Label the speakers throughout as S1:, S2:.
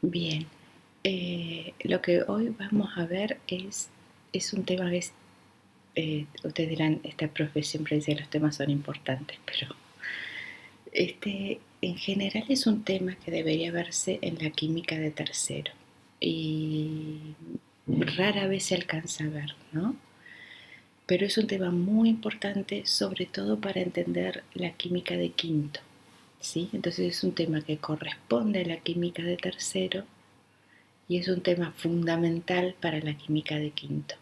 S1: Bien, lo que hoy vamos a ver es un tema que ustedes dirán, esta profe siempre dice que los temas son importantes, pero en general es un tema que debería verse en la química de tercero y rara vez se alcanza a ver, ¿no? Pero es un tema muy importante, sobre todo para entender la química de quinto, ¿sí? Entonces es un tema que corresponde a la química de tercero y es un tema fundamental para la química de quinto.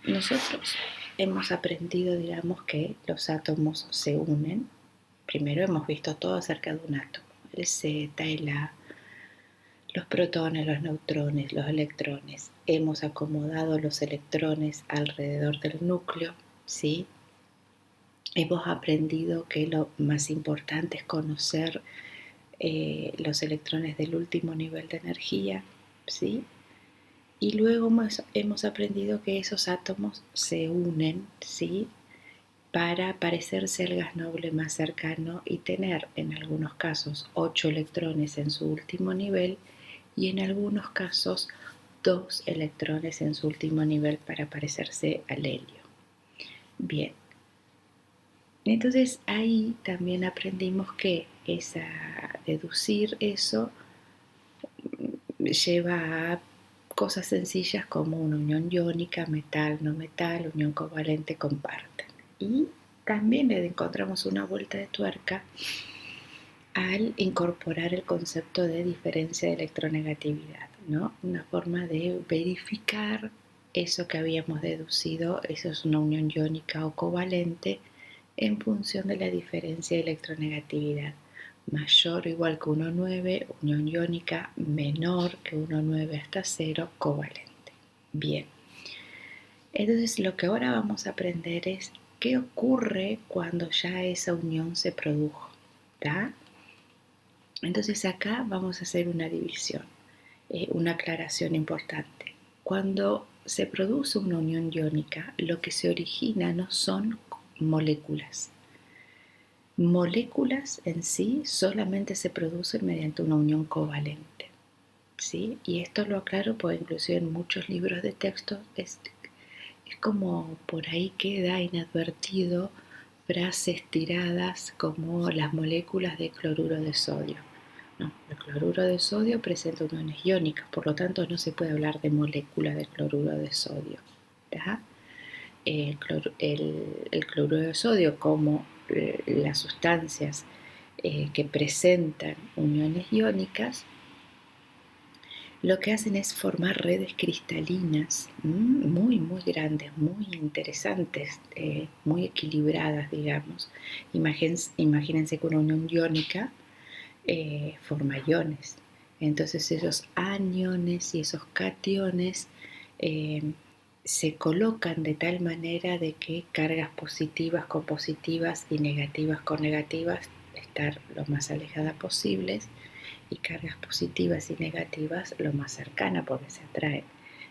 S1: Nosotros hemos aprendido, digamos, que los átomos se unen. Primero hemos visto todo acerca de un átomo, el Z, el A, los protones, los neutrones, los electrones. Hemos acomodado los electrones alrededor del núcleo, ¿sí? Hemos aprendido que lo más importante es conocer los electrones del último nivel de energía, ¿sí? Y luego hemos aprendido que esos átomos se unen, ¿sí? Para parecerse al gas noble más cercano y tener en algunos casos 8 electrones en su último nivel y en algunos casos 2 electrones en su último nivel para parecerse al helio. Bien, entonces ahí también aprendimos que deducir eso lleva a cosas sencillas como una unión iónica, metal, no metal, unión covalente, comparten. Y también le encontramos una vuelta de tuerca al incorporar el concepto de diferencia de electronegatividad, ¿no? Una forma de verificar eso que habíamos deducido, eso es una unión iónica o covalente, en función de la diferencia de electronegatividad. Mayor o igual que 1,9, unión iónica, menor que 1,9 hasta 0, covalente. Bien, entonces lo que ahora vamos a aprender es qué ocurre cuando ya esa unión se produjo, ¿tá? Entonces acá vamos a hacer una división, una aclaración importante. Cuando se produce una unión iónica, lo que se origina no son moléculas. Moléculas en sí solamente se producen mediante una unión covalente, ¿sí? Y esto lo aclaro porque inclusive en muchos libros de texto es como por ahí queda inadvertido frases tiradas como las moléculas de cloruro de sodio. No, el cloruro de sodio presenta uniones iónicas, por lo tanto no se puede hablar de molécula de cloruro de sodio. ¿Tá? El cloruro de sodio, como las sustancias que presentan uniones iónicas, lo que hacen es formar redes cristalinas muy, muy grandes, muy interesantes, muy equilibradas, digamos. Imagínense que una unión iónica forma iones. Entonces esos aniones y esos cationes se colocan de tal manera de que cargas positivas con positivas y negativas con negativas estar lo más alejadas posibles y cargas positivas y negativas lo más cercana porque se atraen.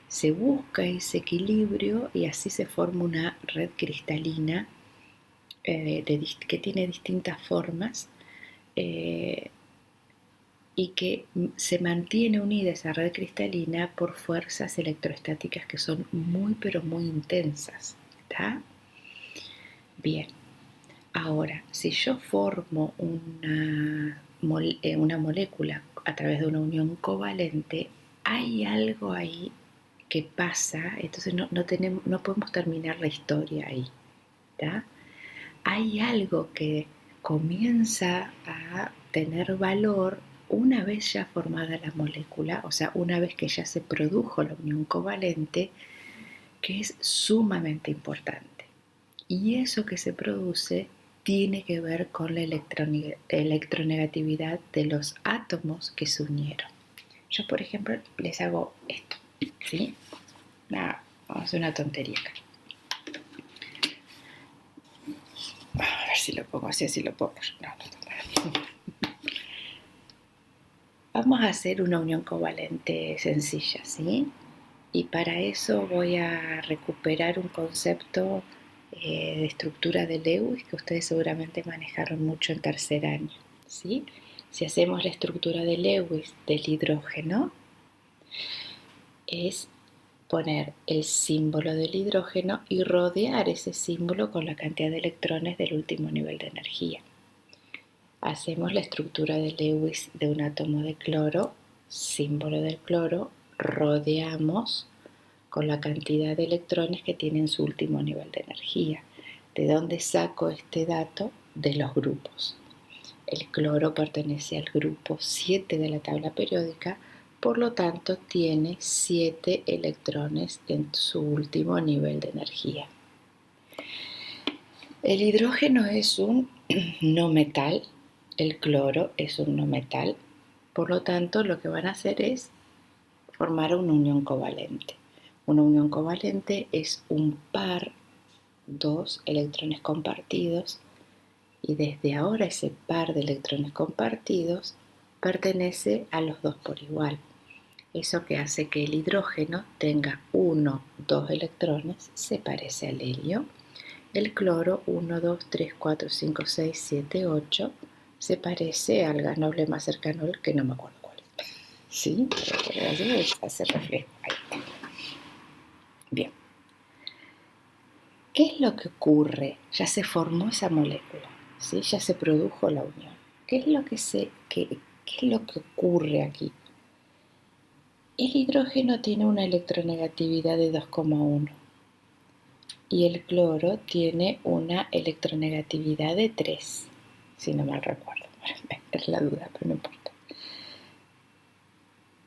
S1: Se busca ese equilibrio y así se forma una red cristalina que tiene distintas formas y que se mantiene unida esa red cristalina por fuerzas electrostáticas que son muy pero muy intensas. ¿Está? Bien, ahora, si yo formo una molécula a través de una unión covalente, hay algo ahí que pasa, entonces no podemos terminar la historia ahí. ¿Está? Hay algo que comienza a tener valor una vez ya formada la molécula, o sea, una vez que ya se produjo la unión covalente, que es sumamente importante. Y eso que se produce tiene que ver con la electronegatividad de los átomos que se unieron. Yo, por ejemplo, les hago esto, ¿sí? Vamos a hacer una tontería acá. A ver si lo pongo así, así lo pongo. No. Vamos a hacer una unión covalente sencilla, ¿sí? Y para eso voy a recuperar un concepto de estructura de Lewis que ustedes seguramente manejaron mucho en tercer año, ¿sí? Si hacemos la estructura de Lewis del hidrógeno, es poner el símbolo del hidrógeno y rodear ese símbolo con la cantidad de electrones del último nivel de energía. Hacemos la estructura de Lewis de un átomo de cloro, símbolo del cloro, rodeamos con la cantidad de electrones que tienen su último nivel de energía. ¿De dónde saco este dato? De los grupos. El cloro pertenece al grupo 7 de la tabla periódica, por lo tanto tiene 7 electrones en su último nivel de energía. El hidrógeno es un no metal, el cloro es un no metal, por lo tanto lo que van a hacer es formar una unión covalente. Una unión covalente es un par, dos electrones compartidos, y desde ahora ese par de electrones compartidos pertenece a los dos por igual. Eso que hace que el hidrógeno tenga 1, 2 electrones, se parece al helio. El cloro 1, 2, 3, 4, 5, 6, 7, 8, se parece al gas noble más cercano, al que no me acuerdo cuál es. ¿Sí? Pero así hace reflejo. Ahí. Bien. ¿Qué es lo que ocurre? Ya se formó esa molécula, ¿sí? Ya se produjo la unión. ¿Qué es lo que ocurre aquí? El hidrógeno tiene una electronegatividad de 2,1 y el cloro tiene una electronegatividad de 3, si no mal recuerdo. Es la duda, pero no importa.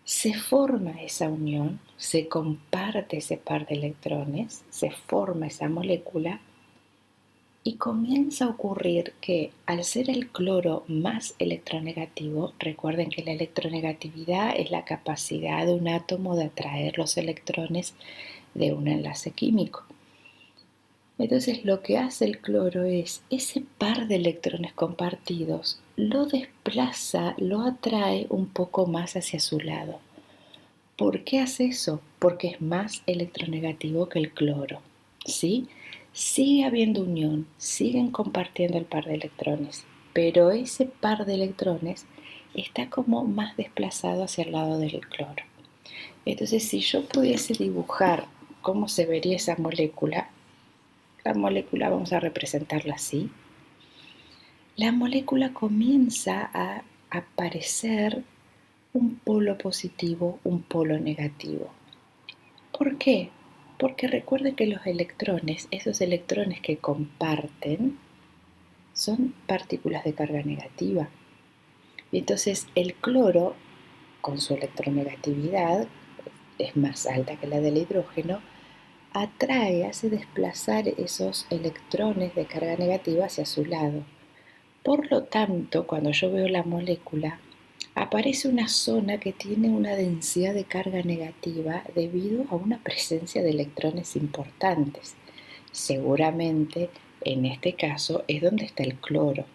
S1: Se forma esa unión, se comparte ese par de electrones, se forma esa molécula y comienza a ocurrir que al ser el cloro más electronegativo, recuerden que la electronegatividad es la capacidad de un átomo de atraer los electrones de un enlace químico. Entonces lo que hace el cloro es ese par de electrones compartidos lo desplaza, lo atrae un poco más hacia su lado. ¿Por qué hace eso? Porque es más electronegativo que el cloro, ¿sí? Sigue habiendo unión, siguen compartiendo el par de electrones, pero ese par de electrones está como más desplazado hacia el lado del cloro. Entonces, si yo pudiese dibujar cómo se vería esa molécula, la molécula vamos a representarla así. La molécula comienza a aparecer un polo positivo, un polo negativo. ¿Por qué? Porque recuerden que los electrones, esos electrones que comparten, son partículas de carga negativa. Y entonces el cloro, con su electronegatividad, es más alta que la del hidrógeno, atrae, hace desplazar esos electrones de carga negativa hacia su lado. Por lo tanto, cuando yo veo la molécula, aparece una zona que tiene una densidad de carga negativa debido a una presencia de electrones importantes. Seguramente, en este caso, es donde está el cloro.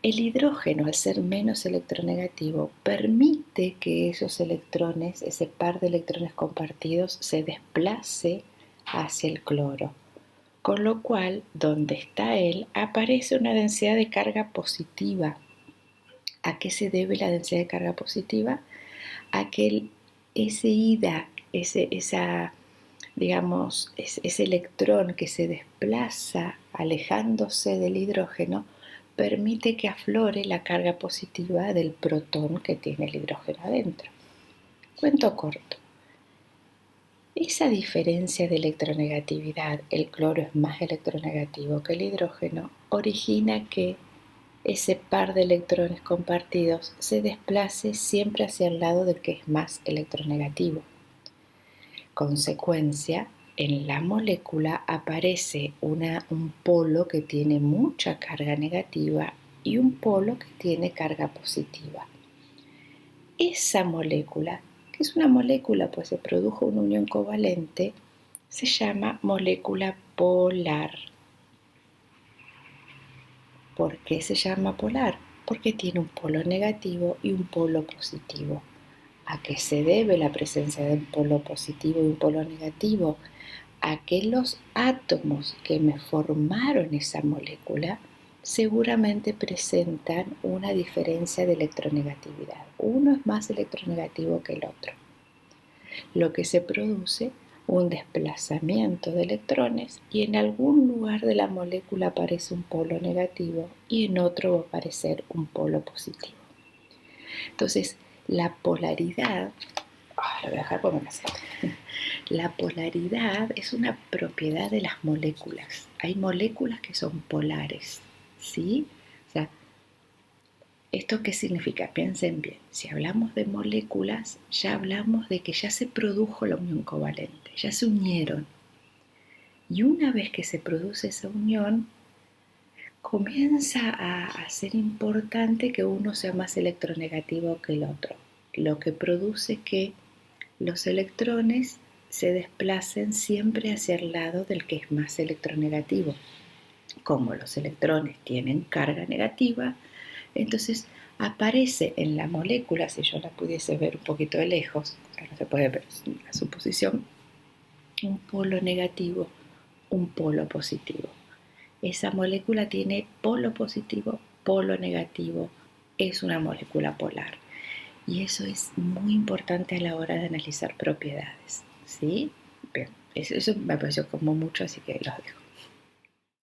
S1: El hidrógeno, al ser menos electronegativo, permite que esos electrones, ese par de electrones compartidos, se desplace hacia el cloro. Con lo cual, donde está él, aparece una densidad de carga positiva. ¿A qué se debe la densidad de carga positiva? A que ese electrón que se desplaza alejándose del hidrógeno permite que aflore la carga positiva del protón que tiene el hidrógeno adentro. Cuento corto. Esa diferencia de electronegatividad, el cloro es más electronegativo que el hidrógeno, origina que ese par de electrones compartidos se desplace siempre hacia el lado del que es más electronegativo. Consecuencia, en la molécula aparece un polo que tiene mucha carga negativa y un polo que tiene carga positiva. Esa molécula, que es una molécula pues se produjo una unión covalente, se llama molécula polar. ¿Por qué se llama polar? Porque tiene un polo negativo y un polo positivo. ¿A qué se debe la presencia de un polo positivo y un polo negativo? A que los átomos que me formaron esa molécula seguramente presentan una diferencia de electronegatividad. Uno es más electronegativo que el otro, lo que se produce un desplazamiento de electrones y en algún lugar de la molécula aparece un polo negativo y en otro va a aparecer un polo positivo. Entonces, la polaridad, lo voy a dejar por mi casa. La polaridad es una propiedad de las moléculas. Hay moléculas que son polares, ¿sí? O sea, ¿esto qué significa? Piensen bien. Si hablamos de moléculas, ya hablamos de que ya se produjo la unión covalente, ya se unieron. Y una vez que se produce esa unión, comienza a ser importante que uno sea más electronegativo que el otro, lo que produce que los electrones se desplacen siempre hacia el lado del que es más electronegativo. Como los electrones tienen carga negativa, entonces aparece en la molécula, si yo la pudiese ver un poquito de lejos, o sea, no se puede ver la suposición, un polo negativo, un polo positivo. Esa molécula tiene polo positivo, polo negativo, es una molécula polar. Y eso es muy importante a la hora de analizar propiedades, ¿sí? Bien, eso me pareció como mucho, así que los dejo.